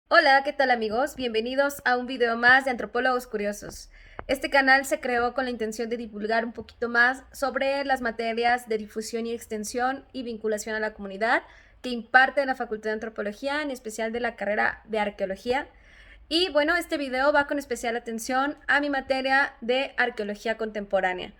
Hola, ¿qué tal amigos? Bienvenidos a un video más de Antropólogos Curiosos. Este canal se creó con la intención de divulgar un poquito más sobre las materias de difusión y extensión y vinculación a la comunidad que imparte la Facultad de Antropología, en especial de la carrera de Arqueología. Y bueno, este video va con especial atención a mi materia de Arqueología Contemporánea.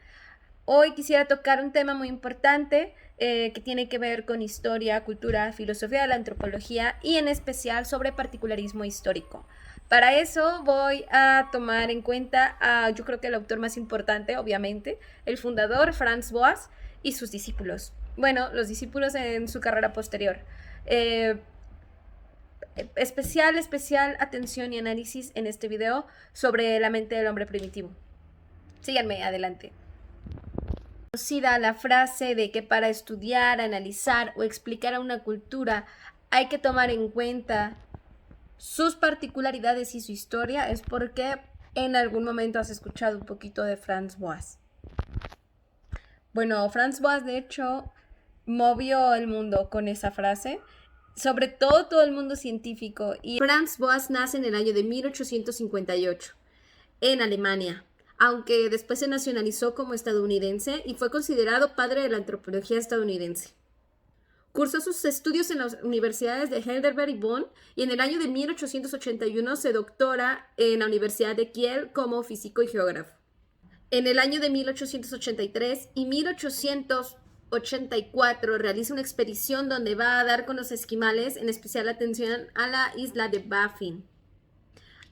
Hoy quisiera tocar un tema muy importante que tiene que ver con historia, cultura, filosofía de la antropología y en especial sobre particularismo histórico. Para eso voy a tomar en cuenta a, yo creo que el autor más importante, obviamente, el fundador Franz Boas y sus discípulos. Bueno, los discípulos en su carrera posterior. Eh, especial atención y análisis en este video sobre la mente del hombre primitivo. Síganme, adelante. Conocida la frase de que para estudiar, analizar o explicar a una cultura hay que tomar en cuenta sus particularidades y su historia, es porque en algún momento has escuchado un poquito de Franz Boas. Bueno, Franz Boas de hecho movió el mundo con esa frase, sobre todo el mundo científico. Y Franz Boas nace en el año de 1858 en Alemania, aunque después se nacionalizó como estadounidense y fue considerado padre de la antropología estadounidense. Cursó sus estudios en las universidades de Heidelberg y Bonn y en el año de 1881 se doctora en la Universidad de Kiel como físico y geógrafo. En el año de 1883 y 1884 realiza una expedición donde va a dar con los esquimales, en especial atención a la isla de Baffin.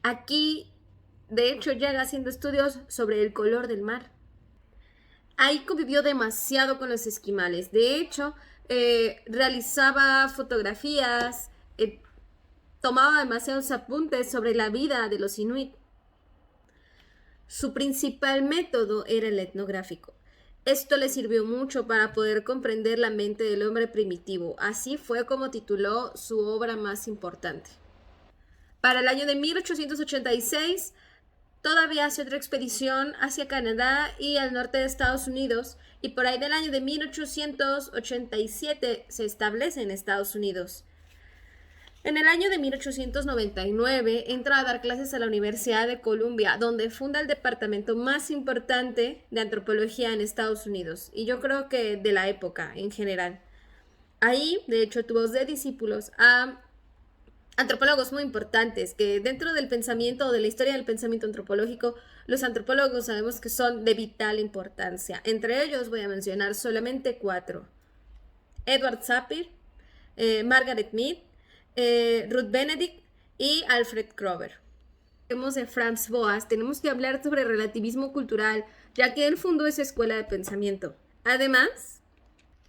Aquí de hecho, llega haciendo estudios sobre el color del mar. Ahí convivió demasiado con los esquimales. De hecho, realizaba fotografías, tomaba demasiados apuntes sobre la vida de los inuit. Su principal método era el etnográfico. Esto le sirvió mucho para poder comprender la mente del hombre primitivo. Así fue como tituló su obra más importante. Para el año de 1886, todavía hace otra expedición hacia Canadá y al norte de Estados Unidos, y por ahí del año de 1887 se establece en Estados Unidos. En el año de 1899 entra a dar clases a la Universidad de Columbia, donde funda el departamento más importante de antropología en Estados Unidos, y yo creo que de la época en general. Ahí, de hecho, tuvo de discípulos a antropólogos muy importantes, que dentro del pensamiento o de la historia del pensamiento antropológico, los antropólogos sabemos que son de vital importancia. Entre ellos voy a mencionar solamente 4. Edward Sapir, Margaret Mead, Ruth Benedict y Alfred Kroeber. Tenemos de Franz Boas, tenemos que hablar sobre relativismo cultural, ya que él fundó esa escuela de pensamiento. Además,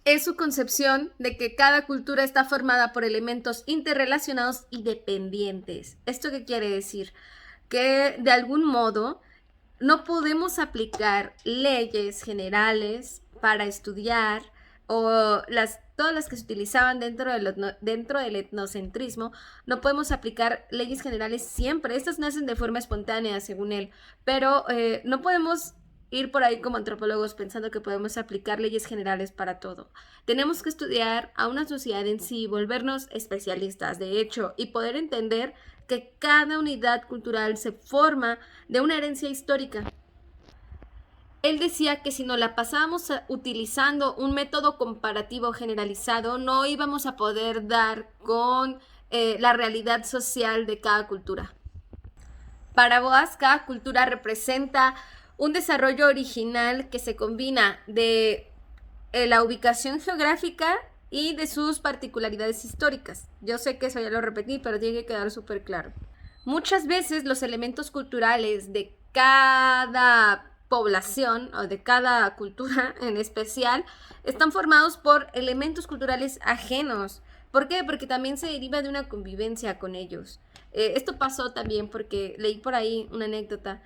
es su concepción de que cada cultura está formada por elementos interrelacionados y dependientes. ¿Esto qué quiere decir? Que de algún modo no podemos aplicar leyes generales para estudiar o todas las que se utilizaban dentro del etnocentrismo, no podemos aplicar leyes generales siempre. Estas nacen de forma espontánea, según él, pero no podemos ir por ahí como antropólogos pensando que podemos aplicar leyes generales para todo. Tenemos que estudiar a una sociedad en sí, volvernos especialistas, de hecho, y poder entender que cada unidad cultural se forma de una herencia histórica. Él decía que si nos la pasábamos utilizando un método comparativo generalizado, no íbamos a poder dar con la realidad social de cada cultura. Para Boas, cada cultura representa un desarrollo original que se combina de la ubicación geográfica y de sus particularidades históricas. Yo sé que eso ya lo repetí, pero tiene que quedar súper claro. Muchas veces los elementos culturales de cada población o de cada cultura en especial están formados por elementos culturales ajenos. ¿Por qué? Porque también se deriva de una convivencia con ellos. Esto pasó también porque leí por ahí una anécdota.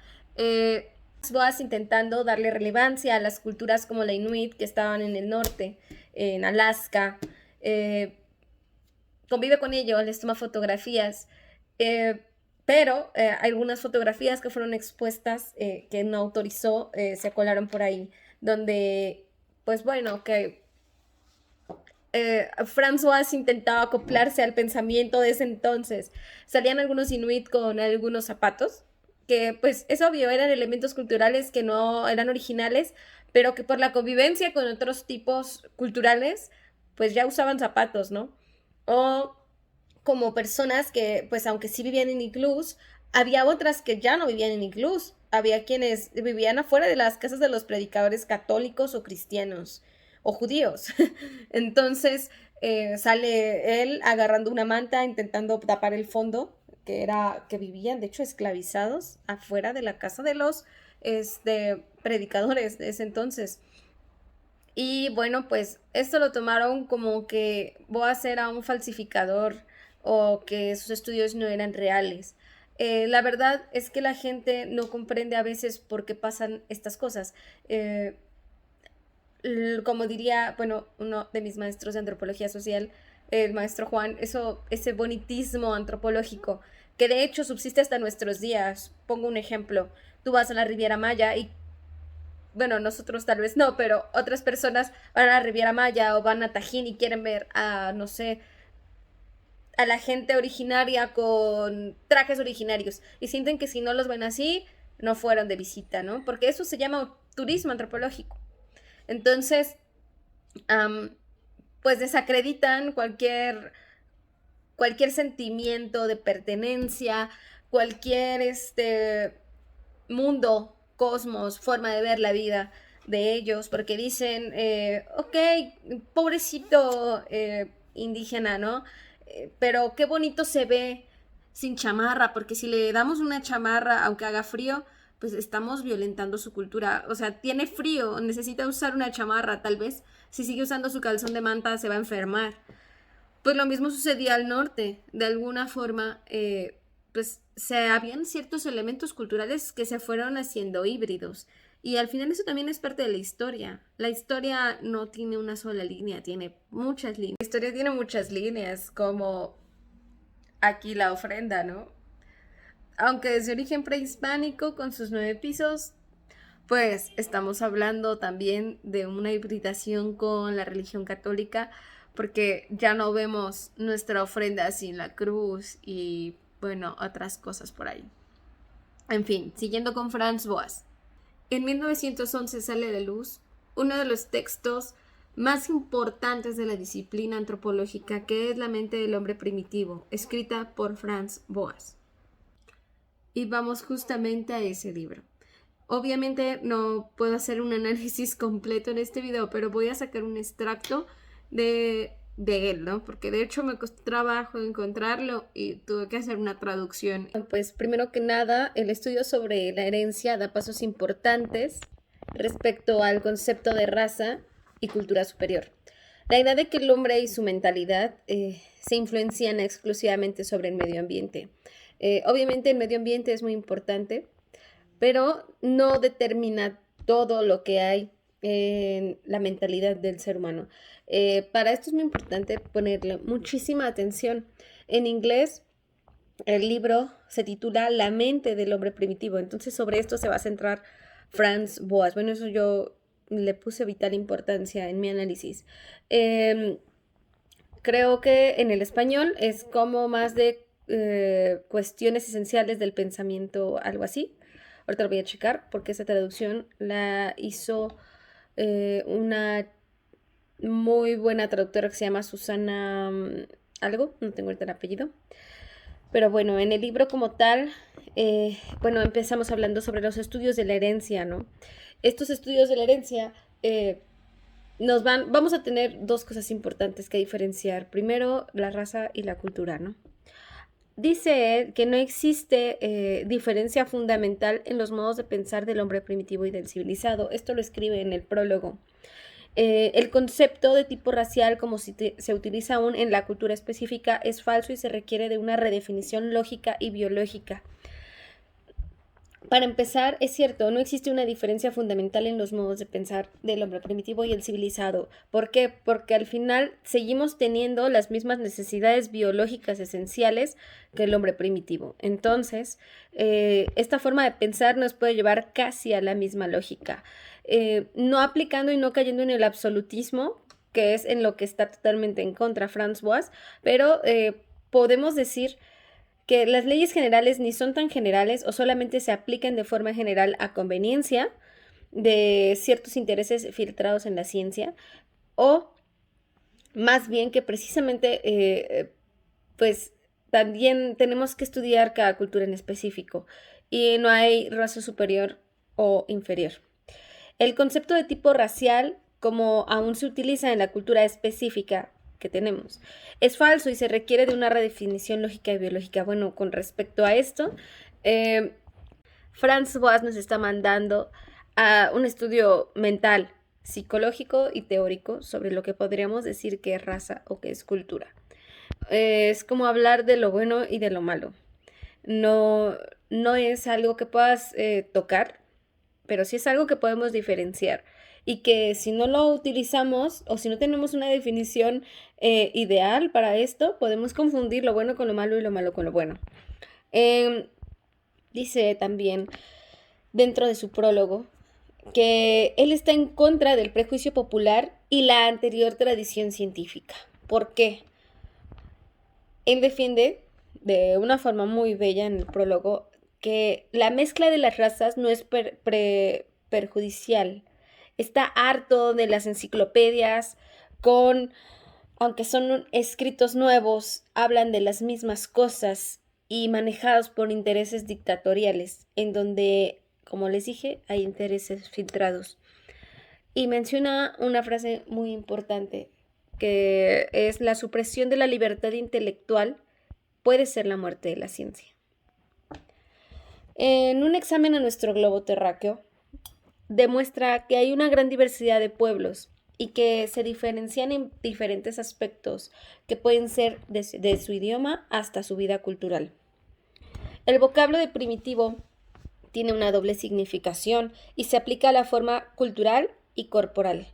Boas intentando darle relevancia a las culturas como la Inuit que estaban en el norte, en Alaska. Convive con ellos, les toma fotografías. Pero algunas fotografías que fueron expuestas, que no autorizó, se colaron por ahí, donde, pues bueno, que François intentaba acoplarse al pensamiento de ese entonces. Salían algunos inuit con algunos zapatos, que pues es obvio, eran elementos culturales que no eran originales, pero que por la convivencia con otros tipos culturales, pues ya usaban zapatos, ¿no? O como personas que, pues aunque sí vivían en iglús, había otras que ya no vivían en iglús. Había quienes vivían afuera de las casas de los predicadores católicos o cristianos o judíos. Entonces sale él agarrando una manta, intentando tapar el fondo, que era que vivían, de hecho, esclavizados afuera de la casa de los predicadores de ese entonces. Y bueno, pues esto lo tomaron como que Boas era un falsificador o que sus estudios no eran reales. La verdad es que la gente no comprende a veces por qué pasan estas cosas. Como diría, bueno, uno de mis maestros de antropología social, el maestro Juan, ese bonitismo antropológico, que de hecho subsiste hasta nuestros días. Pongo un ejemplo. Tú vas a la Riviera Maya y bueno, nosotros tal vez no, pero otras personas van a la Riviera Maya o van a Tajín y quieren ver a, no sé, a la gente originaria con trajes originarios y sienten que si no los ven así, no fueron de visita, ¿no? Porque eso se llama turismo antropológico. Entonces, um, pues desacreditan cualquier sentimiento de pertenencia, cualquier mundo, cosmos, forma de ver la vida de ellos, porque dicen, ok, pobrecito indígena, ¿no? Pero qué bonito se ve sin chamarra, porque si le damos una chamarra, aunque haga frío, pues estamos violentando su cultura. O sea, tiene frío, necesita usar una chamarra, tal vez. Si sigue usando su calzón de manta, se va a enfermar. Pues lo mismo sucedía al norte. De alguna forma, pues se habían ciertos elementos culturales que se fueron haciendo híbridos. Y al final eso también es parte de la historia. La historia no tiene una sola línea, tiene muchas líneas. La historia tiene muchas líneas, como aquí la ofrenda, ¿no? Aunque es de origen prehispánico, con sus 9 pisos, pues estamos hablando también de una hibridación con la religión católica, porque ya no vemos nuestra ofrenda sin la cruz y, bueno, otras cosas por ahí. En fin, siguiendo con Franz Boas. En 1911 sale a la luz uno de los textos más importantes de la disciplina antropológica, que es La mente del hombre primitivo, escrita por Franz Boas. Y vamos justamente a ese libro. Obviamente no puedo hacer un análisis completo en este video, pero voy a sacar un extracto de él, ¿no? Porque de hecho me costó trabajo encontrarlo y tuve que hacer una traducción. Pues primero que nada, el estudio sobre la herencia da pasos importantes respecto al concepto de raza y cultura superior. La idea de que el hombre y su mentalidad se influencian exclusivamente sobre el medio ambiente. Obviamente el medio ambiente es muy importante, pero no determina todo lo que hay en la mentalidad del ser humano. Para esto es muy importante ponerle muchísima atención. En inglés, el libro se titula La mente del hombre primitivo, entonces sobre esto se va a centrar Franz Boas. Bueno, eso yo le puse vital importancia en mi análisis. Creo que en el español es como más de cuestiones esenciales del pensamiento, algo así. Ahorita lo voy a checar porque esa traducción la hizo una muy buena traductora que se llama Susana algo, no tengo ahorita el apellido. Pero bueno, en el libro como tal, bueno, empezamos hablando sobre los estudios de la herencia, ¿no? Estos estudios de la herencia vamos a tener dos cosas importantes que diferenciar. Primero, la raza y la cultura, ¿no? Dice él que no existe diferencia fundamental en los modos de pensar del hombre primitivo y del civilizado. Esto lo escribe en el prólogo. El concepto de tipo racial, como se utiliza aún en la cultura específica, es falso y se requiere de una redefinición lógica y biológica. Para empezar, es cierto, no existe una diferencia fundamental en los modos de pensar del hombre primitivo y el civilizado. ¿Por qué? Porque al final seguimos teniendo las mismas necesidades biológicas esenciales que el hombre primitivo. Entonces, esta forma de pensar nos puede llevar casi a la misma lógica. No aplicando y no cayendo en el absolutismo, que es en lo que está totalmente en contra François, pero podemos decir que las leyes generales ni son tan generales o solamente se aplican de forma general a conveniencia de ciertos intereses filtrados en la ciencia, o más bien que precisamente pues también tenemos que estudiar cada cultura en específico y no hay raza superior o inferior. El concepto de tipo racial, como aún se utiliza en la cultura específica que tenemos, es falso y se requiere de una redefinición lógica y biológica. Bueno, con respecto a esto, François nos está mandando a un estudio mental, psicológico y teórico sobre lo que podríamos decir que es raza o que es cultura. Es como hablar de lo bueno y de lo malo. No, no es algo que puedas tocar, pero sí es algo que podemos diferenciar y que si no lo utilizamos o si no tenemos una definición ideal para esto, podemos confundir lo bueno con lo malo y lo malo con lo bueno. Dice también dentro de su prólogo que él está en contra del prejuicio popular y la anterior tradición científica. ¿Por qué? Él defiende de una forma muy bella en el prólogo que la mezcla de las razas no es perjudicial. Está harto de las enciclopedias aunque son escritos nuevos, hablan de las mismas cosas y manejados por intereses dictatoriales, en donde, como les dije, hay intereses filtrados. Y menciona una frase muy importante, que es: la supresión de la libertad intelectual puede ser la muerte de la ciencia. En un examen a nuestro globo terráqueo, demuestra que hay una gran diversidad de pueblos y que se diferencian en diferentes aspectos que pueden ser de su idioma hasta su vida cultural. El vocablo de primitivo tiene una doble significación y se aplica a la forma cultural y corporal.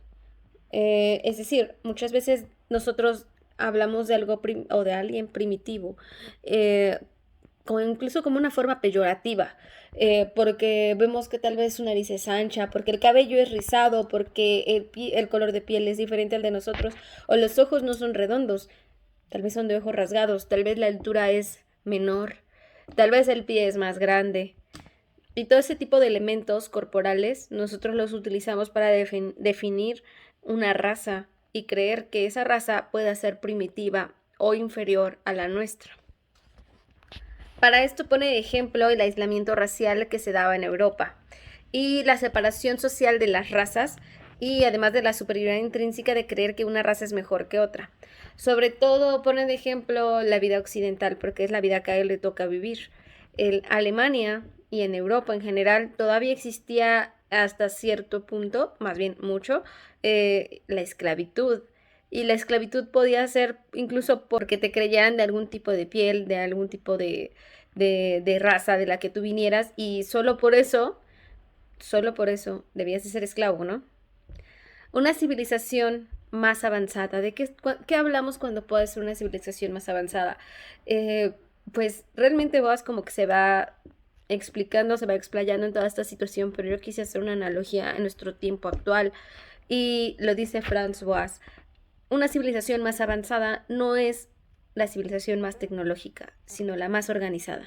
Es decir, muchas veces nosotros hablamos de algo o de alguien primitivo, incluso como una forma peyorativa, porque vemos que tal vez su nariz es ancha, porque el cabello es rizado, porque el color de piel es diferente al de nosotros, o los ojos no son redondos, tal vez son de ojos rasgados, tal vez la altura es menor, tal vez el pie es más grande. Y todo ese tipo de elementos corporales nosotros los utilizamos para definir una raza y creer que esa raza pueda ser primitiva o inferior a la nuestra. Para esto pone de ejemplo el aislamiento racial que se daba en Europa y la separación social de las razas, y además de la superioridad intrínseca de creer que una raza es mejor que otra. Sobre todo pone de ejemplo la vida occidental, porque es la vida que a él le toca vivir. En Alemania y en Europa en general todavía existía hasta cierto punto, más bien mucho, la esclavitud. Y la esclavitud podía ser incluso porque te creyeran de algún tipo de piel, de algún tipo de raza de la que tú vinieras, y solo por eso debías de ser esclavo, ¿no? Una civilización más avanzada. ¿De qué hablamos cuando puede ser una civilización más avanzada? Pues realmente Boas como que se va explicando, se va explayando en toda esta situación, pero yo quise hacer una analogía en nuestro tiempo actual y lo dice François. Una civilización más avanzada no es la civilización más tecnológica, sino la más organizada.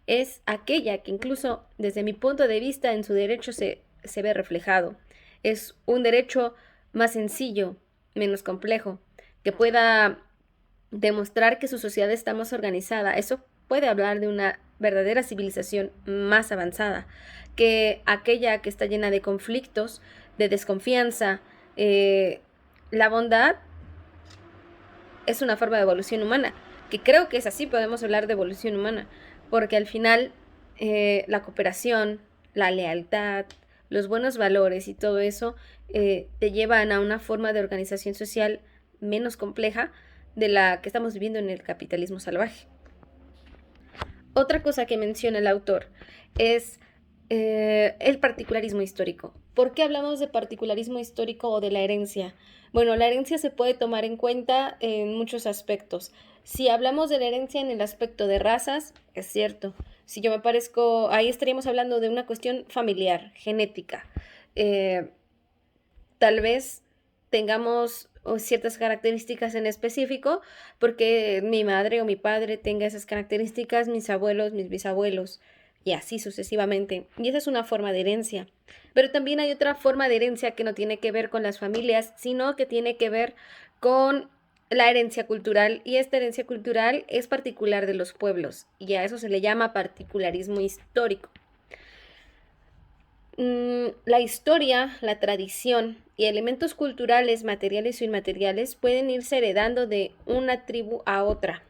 Es aquella que incluso desde mi punto de vista en su derecho se ve reflejado. Es un derecho más sencillo, menos complejo, que pueda demostrar que su sociedad está más organizada. Eso puede hablar de una verdadera civilización más avanzada que aquella que está llena de conflictos, de desconfianza. La bondad es una forma de evolución humana, que creo que es así, podemos hablar de evolución humana, porque al final la cooperación, la lealtad, los buenos valores y todo eso te llevan a una forma de organización social menos compleja de la que estamos viviendo en el capitalismo salvaje. Otra cosa que menciona el autor es el particularismo histórico. ¿Por qué hablamos de particularismo histórico o de la herencia? Bueno, la herencia se puede tomar en cuenta en muchos aspectos. Si hablamos de la herencia en el aspecto de razas, es cierto. Si yo me parezco, ahí estaríamos hablando de una cuestión familiar, genética. Tal vez tengamos ciertas características en específico, porque mi madre o mi padre tenga esas características, mis abuelos, mis bisabuelos, y así sucesivamente. Y esa es una forma de herencia. Pero también hay otra forma de herencia que no tiene que ver con las familias, sino que tiene que ver con la herencia cultural, y esta herencia cultural es particular de los pueblos, y a eso se le llama particularismo histórico. La historia, la tradición y elementos culturales, materiales o inmateriales pueden irse heredando de una tribu a otra.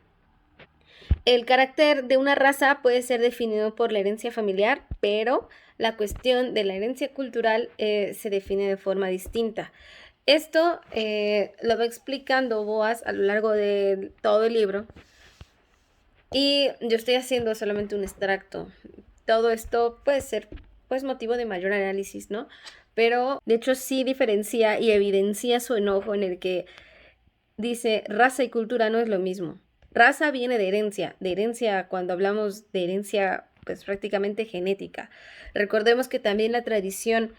El carácter de una raza puede ser definido por la herencia familiar, pero la cuestión de la herencia cultural se define de forma distinta. Esto lo va explicando Boas a lo largo de todo el libro, y yo estoy haciendo solamente un extracto. Todo esto puede ser pues motivo de mayor análisis, ¿no? Pero de hecho sí diferencia y evidencia su enojo en el que dice raza y cultura no es lo mismo. Raza viene de herencia cuando hablamos de herencia pues prácticamente genética. Recordemos que también la tradición,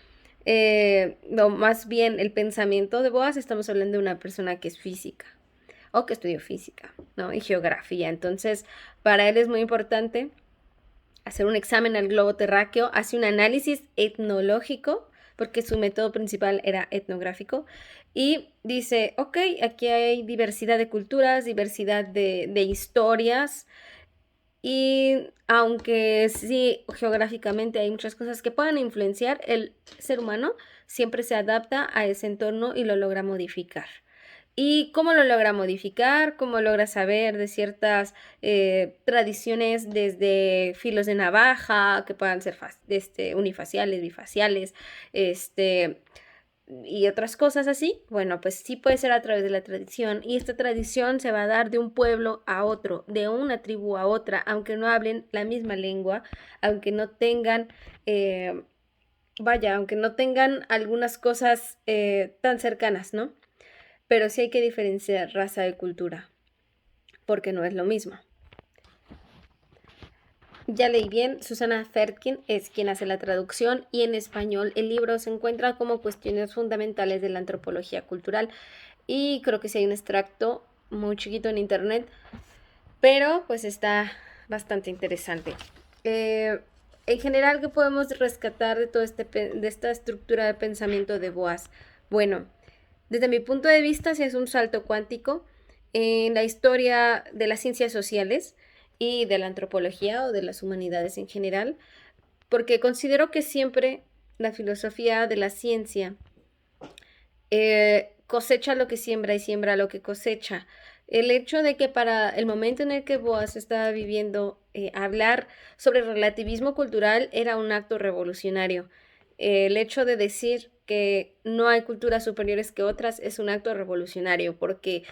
no, más bien el pensamiento de Boas, estamos hablando de una persona que es física o que estudió física, ¿no? Y geografía. Entonces, para él es muy importante hacer un examen al globo terráqueo, hace un análisis etnológico, porque su método principal era etnográfico, y dice, ok, aquí hay diversidad de culturas, diversidad de historias, y aunque sí geográficamente hay muchas cosas que puedan influenciar, el ser humano siempre se adapta a ese entorno y lo logra modificar. ¿Y cómo lo logra modificar? ¿Cómo logra saber de ciertas tradiciones, desde filos de navaja, que puedan ser unifaciales, bifaciales, y otras cosas así? Bueno, pues sí puede ser a través de la tradición, y esta tradición se va a dar de un pueblo a otro, de una tribu a otra, aunque no hablen la misma lengua, aunque no tengan... aunque no tengan algunas cosas tan cercanas, ¿no? Pero sí hay que diferenciar raza de cultura, porque no es lo mismo. Ya leí bien, Susana Ferkin es quien hace la traducción, y en español el libro se encuentra como Cuestiones fundamentales de la antropología cultural, y creo que sí hay un extracto muy chiquito en internet, pero pues está bastante interesante. En general, ¿qué podemos rescatar de todo de esta estructura de pensamiento de Boas? Bueno, desde mi punto de vista, sí es un salto cuántico en la historia de las ciencias sociales y de la antropología o de las humanidades en general, porque considero que siempre la filosofía de la ciencia cosecha lo que siembra y siembra lo que cosecha. El hecho de que para el momento en el que Boas estaba viviendo, hablar sobre relativismo cultural era un acto revolucionario. El hecho de decir que no hay culturas superiores que otras es un acto revolucionario, porque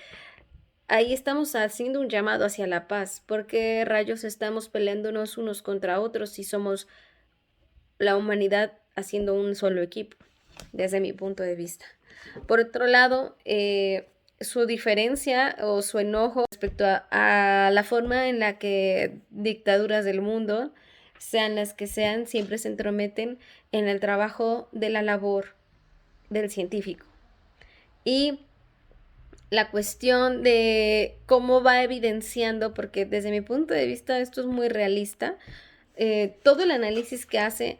ahí estamos haciendo un llamado hacia la paz. ¿Por qué rayos estamos peleándonos unos contra otros si somos la humanidad haciendo un solo equipo? Desde mi punto de vista. Por otro lado, su diferencia o su enojo respecto a la forma en la que dictaduras del mundo, sean las que sean, siempre se entrometen en el trabajo de la labor del científico. Y la cuestión de cómo va evidenciando, porque desde mi punto de vista esto es muy realista, todo el análisis que hace,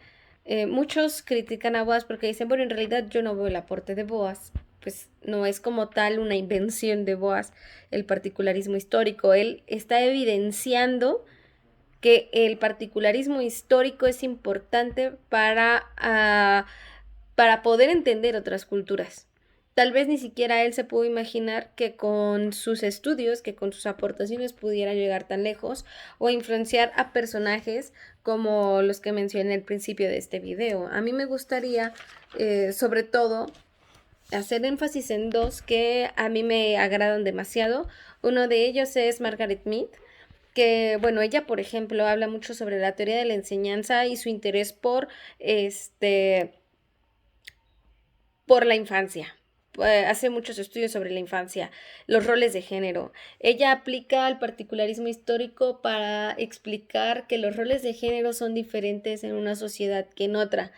muchos critican a Boas porque dicen, bueno, en realidad yo no veo el aporte de Boas, pues no es como tal una invención de Boas el particularismo histórico. Él está evidenciando que el particularismo histórico es importante para poder entender otras culturas. Tal vez ni siquiera él se pudo imaginar que con sus estudios, que con sus aportaciones pudiera llegar tan lejos o influenciar a personajes como los que mencioné al principio de este video. A mí me gustaría, sobre todo, hacer énfasis en dos que a mí me agradan demasiado. Uno de ellos es Margaret Mead, que, bueno, ella, por ejemplo, habla mucho sobre la teoría de la enseñanza y su interés por la infancia. Hace muchos estudios sobre la infancia, los roles de género. Ella aplica el particularismo histórico para explicar que los roles de género son diferentes en una sociedad que en otra.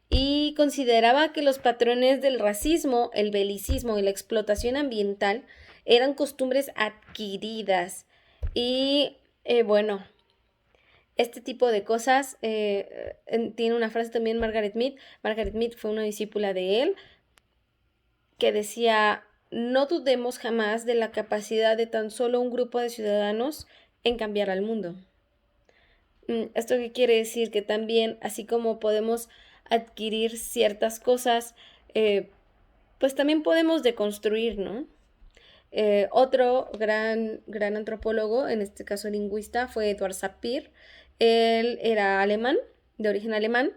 y consideraba que los patrones del racismo, el belicismo y la explotación ambiental eran costumbres adquiridas. Y bueno, este tipo de cosas, tiene una frase también Margaret Mead. Margaret Mead fue una discípula de él, que decía: no dudemos jamás de la capacidad de tan solo un grupo de ciudadanos en cambiar al mundo. ¿Esto qué quiere decir? Que también, así como podemos adquirir ciertas cosas, pues también podemos deconstruir, ¿no? Otro gran antropólogo, en este caso lingüista, fue Edward Sapir. Él era alemán, de origen alemán,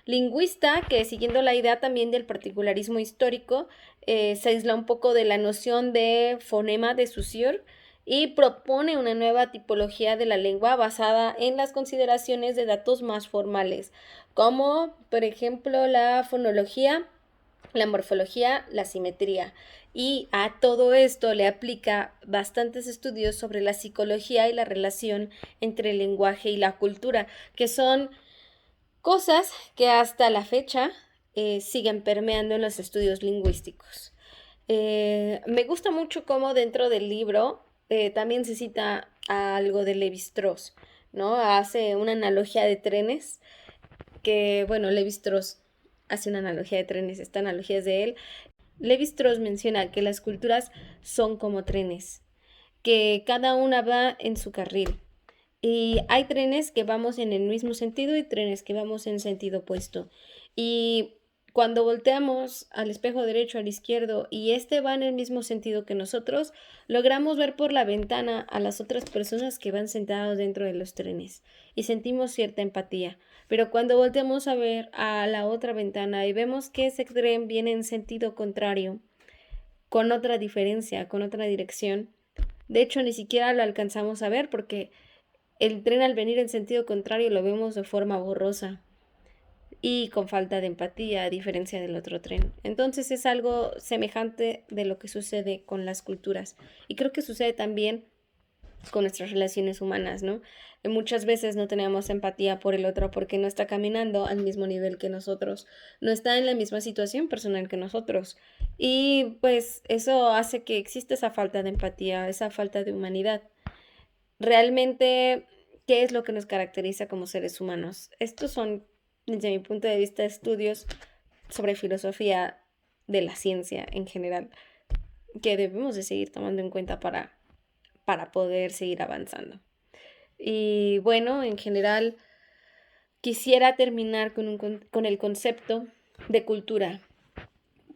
lingüista que, siguiendo la idea también del particularismo histórico, se aísla un poco de la noción de fonema de Saussure y propone una nueva tipología de la lengua basada en las consideraciones de datos más formales, como por ejemplo la fonología, la morfología, la simetría. Y a todo esto le aplica bastantes estudios sobre la psicología y la relación entre el lenguaje y la cultura, que son cosas que hasta la fecha siguen permeando en los estudios lingüísticos. Me gusta mucho cómo dentro del libro también se cita algo de Lévi-Strauss, ¿no? Hace una analogía de trenes, que, bueno, Lévi-Strauss hace una analogía de trenes, esta analogía es de él. Lévi-Strauss menciona que las culturas son como trenes, que cada una va en su carril. Y hay trenes que vamos en el mismo sentido y trenes que vamos en sentido opuesto. Y cuando volteamos al espejo derecho, al izquierdo, y este va en el mismo sentido que nosotros, logramos ver por la ventana a las otras personas que van sentados dentro de los trenes y sentimos cierta empatía. Pero cuando volteamos a ver a la otra ventana y vemos que ese tren viene en sentido contrario, con otra diferencia, con otra dirección, de hecho ni siquiera lo alcanzamos a ver porque el tren, al venir en sentido contrario, lo vemos de forma borrosa y con falta de empatía, a diferencia del otro tren. Entonces es algo semejante de lo que sucede con las culturas. Y creo que sucede también con nuestras relaciones humanas, ¿no? Muchas veces no tenemos empatía por el otro porque no está caminando al mismo nivel que nosotros, no está en la misma situación personal que nosotros. Y pues eso hace que exista esa falta de empatía, esa falta de humanidad. Realmente, ¿qué es lo que nos caracteriza como seres humanos? Estos son, desde mi punto de vista, estudios sobre filosofía de la ciencia en general, que debemos de seguir tomando en cuenta para poder seguir avanzando. Y bueno, en general, quisiera terminar con el concepto de cultura.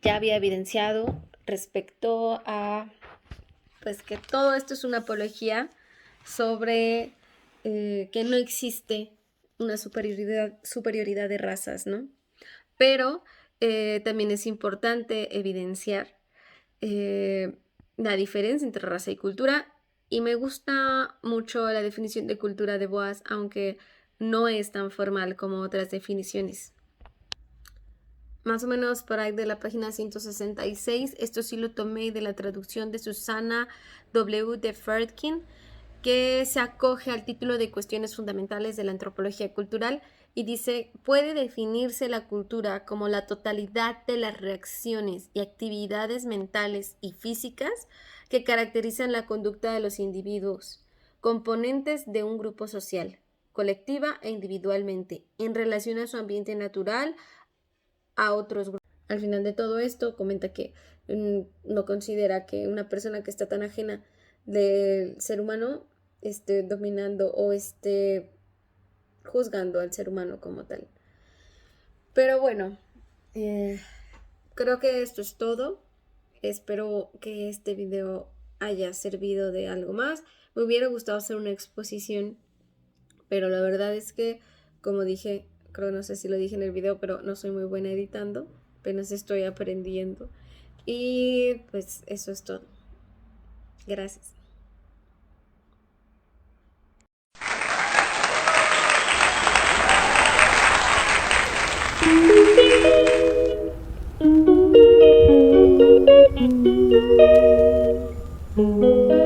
Ya había evidenciado respecto a, pues, que todo esto es una apología sobre que no existe una superioridad de razas, ¿no? Pero también es importante evidenciar la diferencia entre raza y cultura, y me gusta mucho la definición de cultura de Boas, aunque no es tan formal como otras definiciones. Más o menos por ahí de la página 166, esto sí lo tomé de la traducción de Susana W. de Fredkin, que se acoge al título de Cuestiones Fundamentales de la Antropología Cultural y dice: puede definirse la cultura como la totalidad de las reacciones y actividades mentales y físicas que caracterizan la conducta de los individuos, componentes de un grupo social, colectiva e individualmente, en relación a su ambiente natural, a otros grupos. Al final de todo esto, comenta que no considera que una persona que está tan ajena del ser humano esté dominando o esté juzgando al ser humano como tal. Pero bueno, creo que esto es todo. Espero que este video haya servido de algo más. Me hubiera gustado hacer una exposición, pero la verdad es que, como dije, creo, no sé si lo dije en el video, pero no soy muy buena editando, apenas estoy aprendiendo. Y pues eso es todo. Gracias. Thank you.